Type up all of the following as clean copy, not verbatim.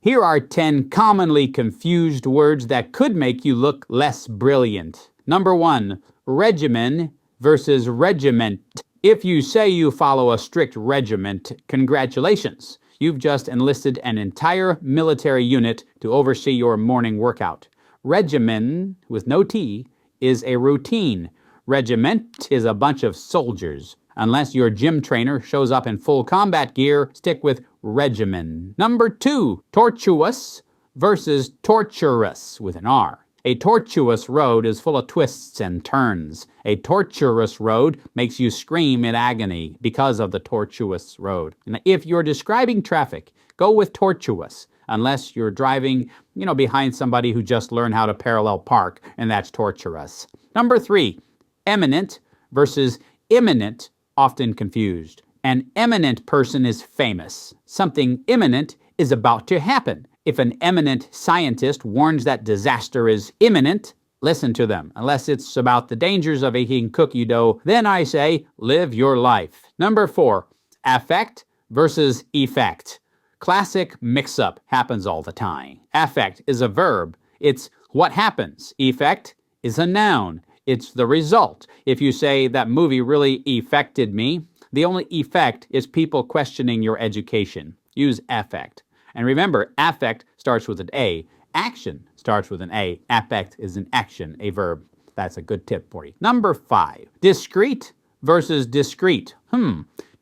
Here are 10 commonly confused words that could make you look less brilliant. Number 1, regimen versus regiment. If you say you follow a strict regiment, congratulations. You've just enlisted an entire military unit to oversee your morning workout. Regimen, with no T, is a routine. Regiment is a bunch of soldiers. Unless your gym trainer shows up in full combat gear, stick with regimen. Number 2, tortuous versus torturous with an R. A tortuous road is full of twists and turns. A torturous road makes you scream in agony because of the tortuous road. And if you're describing traffic, go with tortuous, unless you're driving, behind somebody who just learned how to parallel park, and that's torturous. Number 3, eminent versus imminent, often confused. An eminent person is famous. Something imminent is about to happen. If an eminent scientist warns that disaster is imminent, listen to them. Unless it's about the dangers of eating cookie dough, then I say, live your life. Number 4, affect versus effect. Classic mix-up happens all the time. Affect is a verb. It's what happens. Effect is a noun. It's the result. If you say that movie really affected me, the only effect is people questioning your education. Use affect. And remember, affect starts with an A. Action starts with an A. Affect is an action, a verb. That's a good tip for you. Number 5, discreet versus discreet.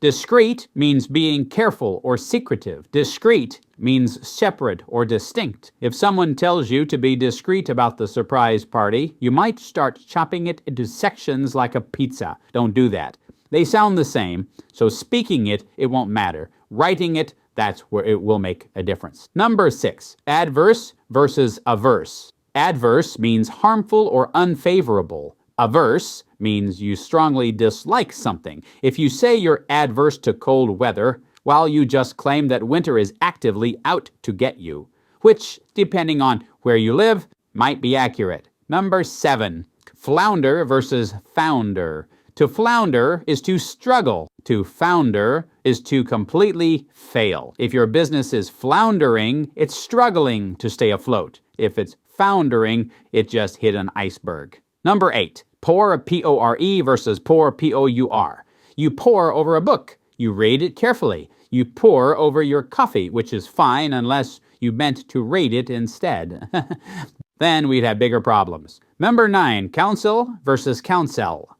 Discreet means being careful or secretive. Discreet means separate or distinct. If someone tells you to be discreet about the surprise party, you might start chopping it into sections like a pizza. Don't do that. They sound the same, so speaking it won't matter. Writing it, that's where it will make a difference. Number 6, adverse versus averse. Adverse means harmful or unfavorable. Averse means you strongly dislike something. If you say you're adverse to cold weather, while you just claim that winter is actively out to get you, which, depending on where you live, might be accurate. Number 7, flounder versus founder. To flounder is to struggle. To founder is to completely fail. If your business is floundering, it's struggling to stay afloat. If it's foundering, it just hit an iceberg. Number 8, pour, P-O-R-E versus pour, P-O-U-R. You pour over a book. You read it carefully. You pour over your coffee, which is fine unless you meant to rate it instead. Then we'd have bigger problems. Number 9, counsel versus counsel.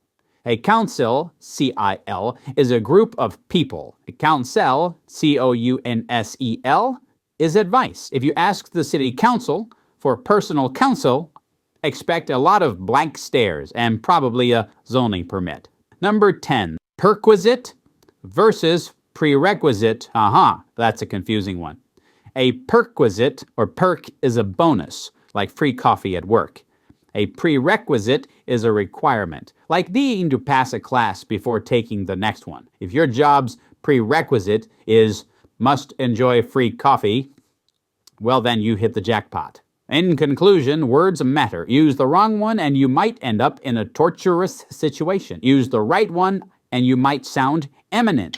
A council, C-I-L, is a group of people. A counsel, C-O-U-N-S-E-L, is advice. If you ask the city council for personal counsel, expect a lot of blank stares and probably a zoning permit. Number 10, perquisite versus prerequisite. That's a confusing one. A perquisite, or perk, is a bonus, like free coffee at work. A prerequisite is a requirement, like needing to pass a class before taking the next one. If your job's prerequisite is must enjoy free coffee, well then you hit the jackpot. In conclusion, words matter. Use the wrong one and you might end up in a torturous situation. Use the right one and you might sound eminent.